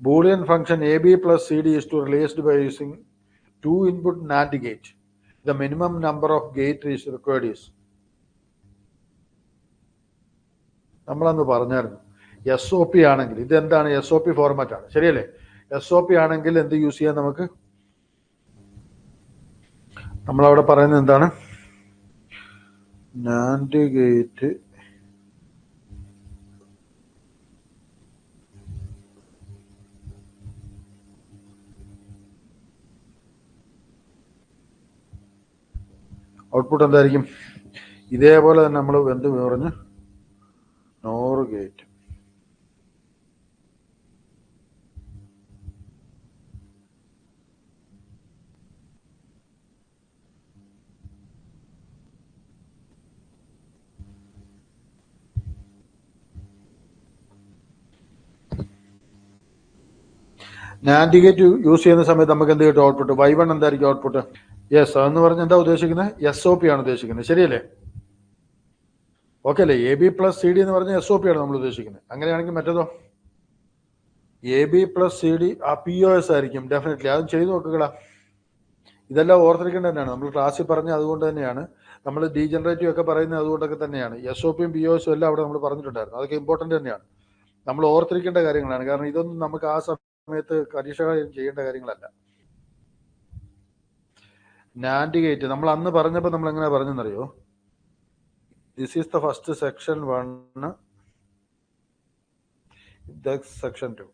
Boolean function AB plus CD is to realized by using 2-input NAND gate. The minimum number of gate is required is. നമ്മളന്ന് പറഞ്ഞായിരുന്നു SOP ആണെങ്കിൽ ഇതെന്താണ് SOP format ആണ് ശരിയല്ലേ SOP ആണെങ്കിൽ എന്ത് use ചെയ്യാൻ നമുക്ക് നമ്മളവിടെ പറയുന്നത് എന്താണ് NAND ഗേറ്റ് ഔട്ട്പുട്ട് എന്തായിരിക്കും ഇതേപോലെ തന്നെ നമ്മൾ എന്ത് പറഞ്ഞു NOR gate NAND gate use ചെയ്യുന്ന സമയത്ത് നമുക്ക് എന്ത് കിട്ടും ഔട്ട്പുട്ട് y1 എന്തായിരിക്കും ഔട്ട്പുട്ട് യെസ് അതെന്ന് പറഞ്ഞ് എന്താ ഉദ്ദേശിക്കുന്നത് SOP ആണ് ഉദ്ദേശിക്കുന്നത് ശരിയല്ലേ ഓക്കെ അല്ലേ AB പ്ലസ് CD എന്ന് പറഞ്ഞ SOP ആണ് നമ്മൾ ഉദ്ദേശിക്കുന്നത് അങ്ങനെയാണെങ്കിൽ മറ്റേതോ AB പ്ലസ് CD ആ POS ആയിരിക്കും ഡെഫിനറ്റ്ലി അതും ചെയ്തു നോക്കുക ഇതെല്ലാം ഓർത്തിരിക്കേണ്ടത് തന്നെയാണ് നമ്മൾ ക്ലാസ്സിൽ പറഞ്ഞ അതുകൊണ്ട് തന്നെയാണ് നമ്മൾ ഡീജനറേറ്റീവ് ഒക്കെ പറയുന്നത് അതുകൊണ്ടൊക്കെ തന്നെയാണ് SOPയും POSും എല്ലാം അവിടെ നമ്മൾ പറഞ്ഞിട്ടുണ്ടായിരുന്നു അതൊക്കെ ഇമ്പോർട്ടൻ്റ് തന്നെയാണ് നമ്മൾ ഓർത്തിരിക്കേണ്ട കാര്യങ്ങളാണ് കാരണം ഇതൊന്നും നമുക്ക് ആ സമയത്ത് പരീക്ഷ ചെയ്യേണ്ട കാര്യങ്ങളല്ല NAND ഗേറ്റ് നമ്മൾ അന്ന് പറഞ്ഞപ്പോൾ നമ്മൾ എങ്ങനെ പറഞ്ഞെന്നറിയോ this is the first section 1 section 2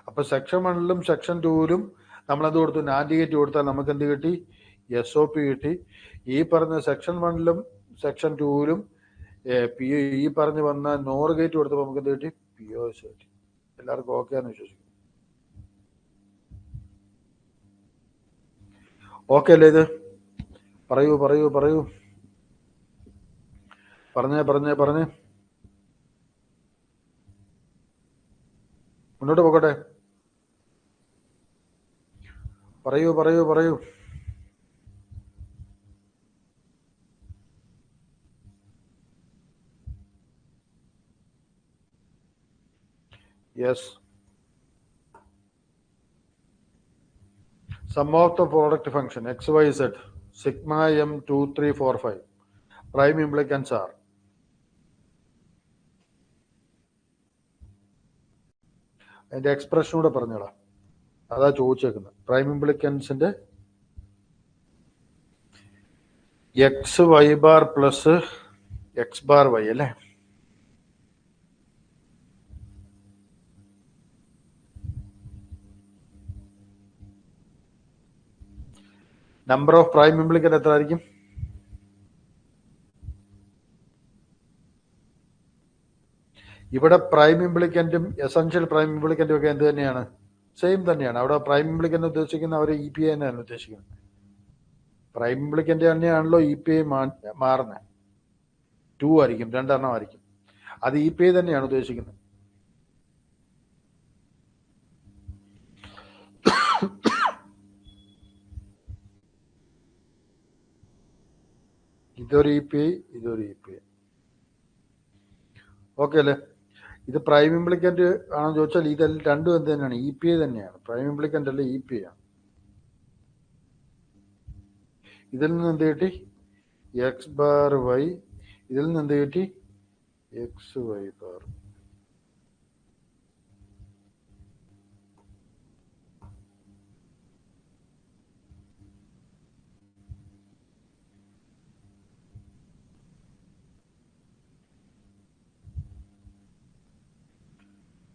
അപ്പൊ സെക്ഷൻ 1ലും സെക്ഷൻ 2ലും നമ്മളെന്ത് കൊടുത്തു NAND ഗേറ്റ് കൊടുത്താൽ നമുക്ക് എന്ത് കിട്ടി SOP കിട്ടി ഈ പറഞ്ഞ സെക്ഷൻ 1ലും സെക്ഷൻ 2ലും ഈ പറഞ്ഞു വന്ന NOR ഗേറ്റ് കൊടുത്തപ്പോൾ നമുക്ക് എന്ത് കിട്ടി POS കിട്ടി എല്ലാവർക്കും ഓക്കെ ആണെന്ന് വിശ്വസിക്കുന്നു ഓക്കെ അല്ലേ ഇത് പറയൂ പറഞ്ഞേ മുന്നോട്ട് പോകട്ടെ പറയൂ yes sum of the product function xyz sigma m 2345 prime implicants are അതിന്റെ എക്സ്പ്രഷൻ കൂടെ പറഞ്ഞോളാം അതാ ചോദിച്ചേക്കുന്നത് പ്രൈം ഇംപ്ലിക്കൻസിന്റെ XY bar plus X bar Y അല്ലേ നമ്പർ ഓഫ് പ്രൈം ഇംപ്ലിക്കന്റ് എത്ര ആയിരിക്കും ഇവിടെ പ്രൈം ഇംപ്ലിക്കന്റും എസെൻഷ്യൽ പ്രൈം ഇംപ്ലിക്കന്റും ഒക്കെ എന്ത് തന്നെയാണ് സെയിം തന്നെയാണ് അവിടെ പ്രൈം ഇംപ്ലിക്കന്റ് ഉദ്ദേശിക്കുന്ന അവർ EPI തന്നെയാണ് ഉദ്ദേശിക്കുന്നത് പ്രൈം ഇംപ്ലിക്കന്റ് തന്നെയാണല്ലോ EPI മാറുന്നത് 2 ആയിരിക്കും 2 എണ്ണം ആയിരിക്കും അത് EPI തന്നെയാണ് ഉദ്ദേശിക്കുന്നത് ഇതൊരു EPI ഇതൊരു EPI ഓക്കെ അല്ലേ ഇത് പ്രൈം ഇംപ്ലിക്കന്റ് ആണെന്ന് ചോദിച്ചാൽ ഇതെല്ലാം രണ്ടും എന്ത് തന്നെയാണ് EPI തന്നെയാണ് പ്രൈം ഇംപ്ലിക്കന്റ് അല്ല EPI ആണ് ഇതിൽ നിന്ന് എന്ത് കിട്ടി X ബാർ Y ഇതിൽ നിന്ന് എന്ത് കിട്ടി XY ബാർ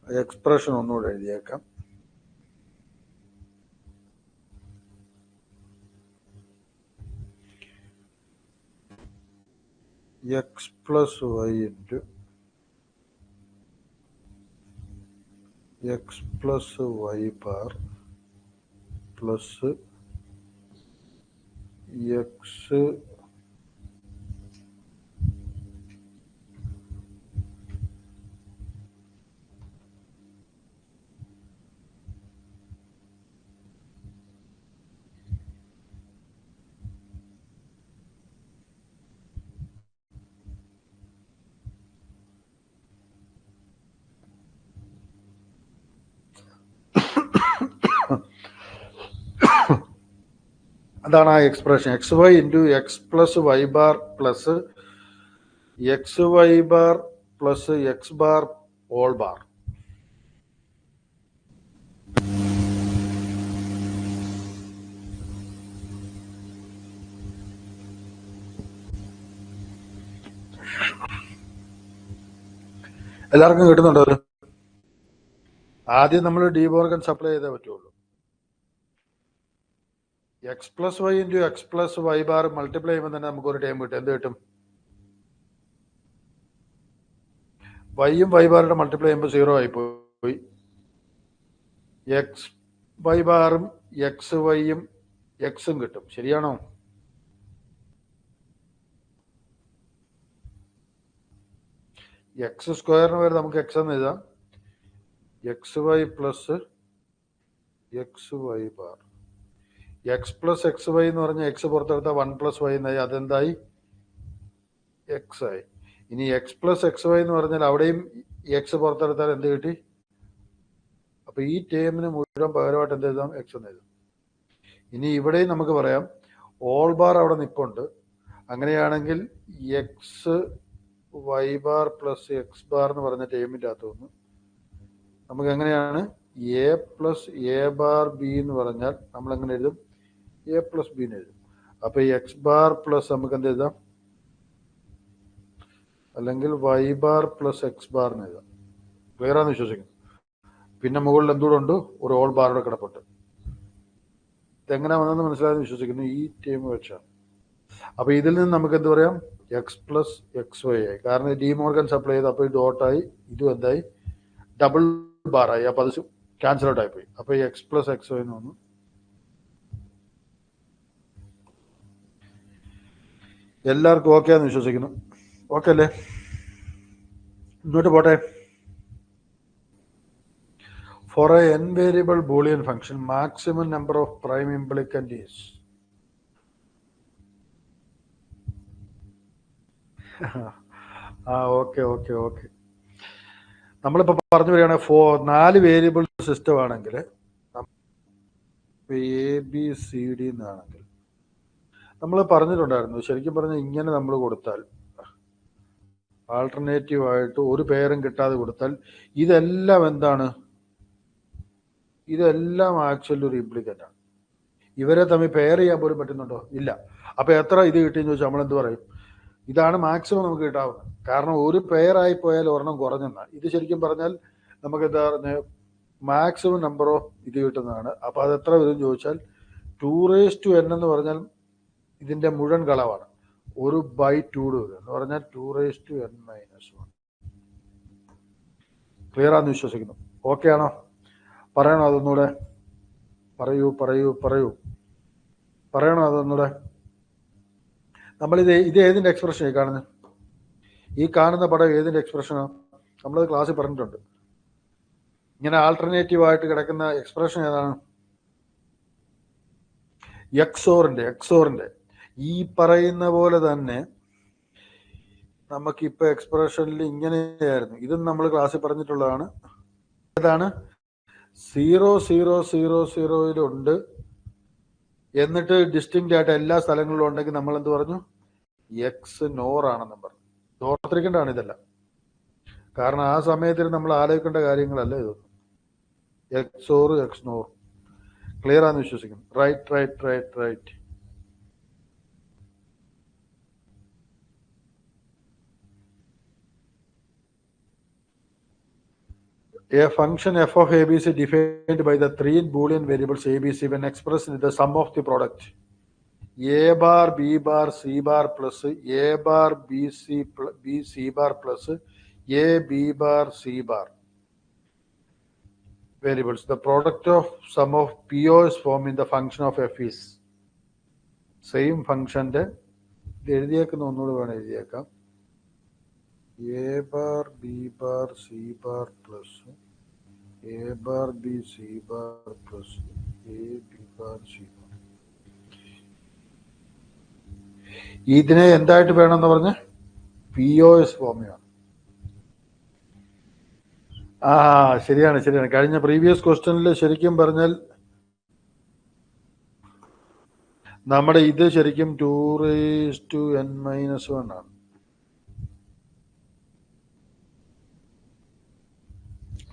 എക്സ്പ്രഷൻ ഒന്നുകൂടെ എഴുതിയേക്കാം X plus Y into X plus Y bar plus X അതാണ് ആ expression x y into x plus y bar plus x y bar plus x bar all bar. എല്ലാവർക്കും കിട്ടുന്നുണ്ടോ അത്? ആദ്യം നമ്മൾ ഡി മോർഗൻ സപ്ലൈ ചെയ്തേ പറ്റുള്ളൂ. X plus y into x plus y bar multiply ചെയ്യുമ്പോൾ തന്നെ നമുക്ക് ഒരു ടൈം കിട്ടും. എന്ത് കിട്ടും? വൈയും വൈ ബാറുടെ മൾട്ടിപ്ലൈ ചെയ്യുമ്പോൾ 0 ആയിപ്പോയി. എക്സ് വൈ ബാറും എക്സ് വൈയും എക്സും കിട്ടും. ശരിയാണോ? എക്സ് സ്ക്വയറിന് വരെ നമുക്ക് എക്സ് എന്ന് എഴുതാം. X y plus x y bar. X plus x y എന്ന് പറഞ്ഞാൽ എക്സ് പുറത്തെടുത്താൽ 1 പ്ലസ് വൈ എന്നായി. അതെന്തായി? എക്സ് ആയി. ഇനി എക്സ് പ്ലസ് എക്സ് വൈ എന്ന് പറഞ്ഞാൽ അവിടെയും എക്സ് പുറത്തെടുത്താൽ എന്ത് കിട്ടി? അപ്പൊ ഈ ടേമിന് മുഴുവൻ പകരമായിട്ട് എന്ത് എഴുതാം? എക്സ് എന്ന് എഴുതാം. ഇനി ഇവിടെയും നമുക്ക് പറയാം ഓൾ ബാർ അവിടെ നിൽപ്പുണ്ട്. അങ്ങനെയാണെങ്കിൽ x y bar plus x bar എന്ന് പറഞ്ഞ ടേമിൻ്റെ അകത്ത് നിന്ന് നമുക്ക് എങ്ങനെയാണ് a plus a bar b എന്ന് പറഞ്ഞാൽ നമ്മൾ എങ്ങനെ എഴുതും? എ പ്ലസ് ബി എന്ന് എഴുതും. അപ്പൊ എക്സ് ബാർ പ്ലസ് നമുക്ക് എന്ത് എഴുതാം? അല്ലെങ്കിൽ y bar plus x bar എന്ന് എഴുതാം. ക്ലിയർ ആണെന്ന് വിശ്വസിക്കുന്നു. പിന്നെ മുകളിൽ എന്തുകൂടെ ഉണ്ട്? ഒരു ഓൾ ബാറുടെ കിടപ്പുണ്ട്. ഇതെങ്ങനെ വന്നെന്ന് മനസ്സിലായെന്ന് വിശ്വസിക്കുന്നു. ഈ ടൈം വെച്ചാണ്. അപ്പൊ ഇതിൽ നിന്ന് നമുക്ക് എന്ത് പറയാം? എക്സ് പ്ലസ് എക്സ് വൈ ആയി. കാരണം ഡി മോർഗൻ സപ്ലൈ ചെയ്ത് അപ്പോൾ ഡോട്ടായി, ഇതും എന്തായി? ഡബിൾ ബാറായി. അപ്പൊ അത് ക്യാൻസൽ ഔട്ട് ആയിപ്പോയി. അപ്പൊ എക്സ് പ്ലസ് എക്സ് വൈ എന്ന് വന്നു. എല്ലാവർക്കും ഓക്കെ ആണെന്ന് വിശ്വസിക്കുന്നു. ഓക്കെ അല്ലേ? ഇങ്ങോട്ട് പോട്ടെ. For a n variable Boolean function, maximum number of prime implicant is okay okay okay. നമ്മളിപ്പോൾ പറഞ്ഞു വരികയാണ് 4 വേരിയബിൾ സിസ്റ്റം ആണെങ്കിൽ എ ബി സി ഡി എന്നാണെങ്കിൽ നമ്മൾ പറഞ്ഞിട്ടുണ്ടായിരുന്നു. ശരിക്കും പറഞ്ഞാൽ ഇങ്ങനെ നമ്മൾ കൊടുത്താൽ ആൾട്ടർനേറ്റീവ് ആയിട്ട് ഒരു പേരും കിട്ടാതെ കൊടുത്താൽ ഇതെല്ലാം എന്താണ്? ഇതെല്ലാം ആക്ച്വലി ഒരു ഇംപ്ലിക്കൻ്റ് ആണ്. ഇവരെ തമ്മിൽ പെയർ ചെയ്യാൻ പോലും പറ്റുന്നുണ്ടോ? ഇല്ല. അപ്പൊ എത്ര ഇത് കിട്ടിയെന്ന് ചോദിച്ചാൽ നമ്മൾ എന്ത് പറയും? ഇതാണ് മാക്സിമം നമുക്ക് കിട്ടാവുന്നത്. കാരണം ഒരു പെയർ ആയി പോയാൽ ഒരെണ്ണം കുറഞ്ഞെന്നാ. ഇത് ശരിക്കും പറഞ്ഞാൽ നമുക്ക് എന്താ പറഞ്ഞ മാക്സിമം നമ്പർ ഓഫ് ഇത് കിട്ടുന്നതാണ്. അപ്പൊ അത് എത്ര വരും ചോദിച്ചാൽ 2n എന്ന് പറഞ്ഞാൽ ഇതിന്റെ മുഴുവൻ കളവാണ്. ഒരു ബൈ 2 വരും എന്ന് പറഞ്ഞാൽ 2n-1. ക്ലിയർ ആണെന്ന് വിശ്വസിക്കുന്നു. ഓക്കെ ആണോ? പറയണോ അതൊന്നുകൂടെ? പറയൂ പറയൂ പറയൂ. പറയണോ അതൊന്നുകൂടെ? നമ്മളിത് ഏതിന്റെ എക്സ്പ്രഷൻ ഈ കാണുന്നത്? ഈ കാണുന്ന പടം ഏതിന്റെ എക്സ്പ്രഷനാണ്? നമ്മളത് ക്ലാസ്സിൽ പറഞ്ഞിട്ടുണ്ട്. ഇങ്ങനെ ആൾട്ടർനേറ്റീവ് ആയിട്ട് കിടക്കുന്ന എക്സ്പ്രഷൻ ഏതാണ്? എക്സോറിന്റെ. ഈ പറയുന്ന പോലെ തന്നെ നമുക്കിപ്പോ എക്സ്പ്രഷനിൽ ഇങ്ങനെയായിരുന്നു. ഇതും നമ്മൾ ക്ലാസ്സിൽ പറഞ്ഞിട്ടുള്ളതാണ്. ഏതാണ്? 0 എന്നിട്ട് ഡിസ്റ്റിങ്ക്റ്റ് ആയിട്ട് എല്ലാ സ്ഥലങ്ങളിലും ഉണ്ടെങ്കിൽ നമ്മൾ എന്ത് പറഞ്ഞു? എക്സ് നോർ ആണെന്നും പറഞ്ഞു. ഓർത്തിരിക്കേണ്ടതാണ് ഇതെല്ലാം. കാരണം ആ സമയത്തിൽ നമ്മൾ ആലോചിക്കേണ്ട കാര്യങ്ങളല്ല ഇതൊന്നും. X or X nor. Clear ആണെന്ന് വിശ്വസിക്കുന്നു. Right. A function f of ABC defined by the 3 Boolean variables ABC when expressed in the sum of the product A bar B bar C bar plus A bar B C bar plus A B bar C bar variables. The product of sum of PO is formed in the function of f is same function. ഇത് എഴുതിയേക്കുന്ന ഒന്നുകൂടെ വേണം എഴുതിയേക്കാം. A bar B bar C bar plus A bar B C bar plus A B bar C bar. ഇതിനെ എന്തായിട്ട് വേണമെന്ന് പറഞ്ഞ് POS ഫോമിലാണ്. ശരിയാണ്. കഴിഞ്ഞ പ്രീവിയസ് ക്വസ്റ്റ്യനിൽ ശരിക്കും പറഞ്ഞാൽ നമ്മുടെ ഇത് ശരിക്കും 2n-1 ആണ്.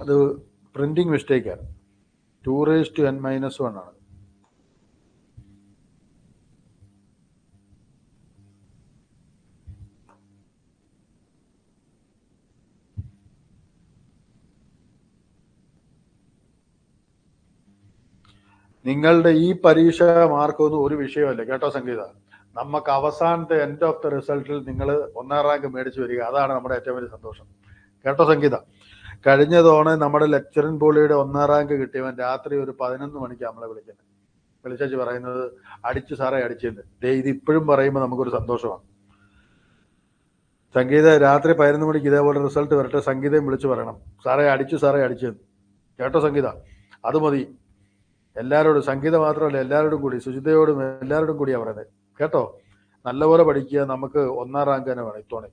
അത് പ്രിന്റിംഗ് മിസ്റ്റേക്കാണ്. 2n-1 ആണ്. നിങ്ങളുടെ ഈ പരീക്ഷ മാർക്കൊന്നും ഒരു വിഷയമല്ല കേട്ടോ സംഗീത. നമുക്ക് അവസാനത്തെ എൻഡ് ഓഫ് ദ റിസൾട്ടിൽ നിങ്ങൾ 1ാം റാങ്ക് മേടിച്ചു വരിക, അതാണ് നമ്മുടെ ഏറ്റവും വലിയ സന്തോഷം കേട്ടോ സംഗീത. കഴിഞ്ഞ തവണ നമ്മുടെ ലെക്ചറിൻ പോളിയുടെ 1ാം റാങ്ക് കിട്ടിയവൻ രാത്രി ഒരു 11 മണിക്ക് നമ്മളെ വിളിച്ചു പറയുന്നത് അടിച്ചു സാറേ അടിച്ചെന്ന്. ഇത് ഇപ്പോഴും പറയുമ്പോൾ നമുക്കൊരു സന്തോഷമാണ്. സംഗീത രാത്രി 11 മണിക്ക് ഇതേപോലെ റിസൾട്ട് വരട്ടെ, സംഗീതയും വിളിച്ചു പറയണം സാറേ അടിച്ചെന്ന് കേട്ടോ സംഗീത. അത് മതി എല്ലാവരോടും, സംഗീത മാത്രമല്ല എല്ലാവരോടും കൂടി, സുജിതയോടും എല്ലാവരോടും കൂടിയാണ് പറയുന്നത് കേട്ടോ. നല്ലപോലെ പഠിക്കുക, നമുക്ക് 1ാം റാങ്ക് തന്നെ വേണം ഇത്തവണ.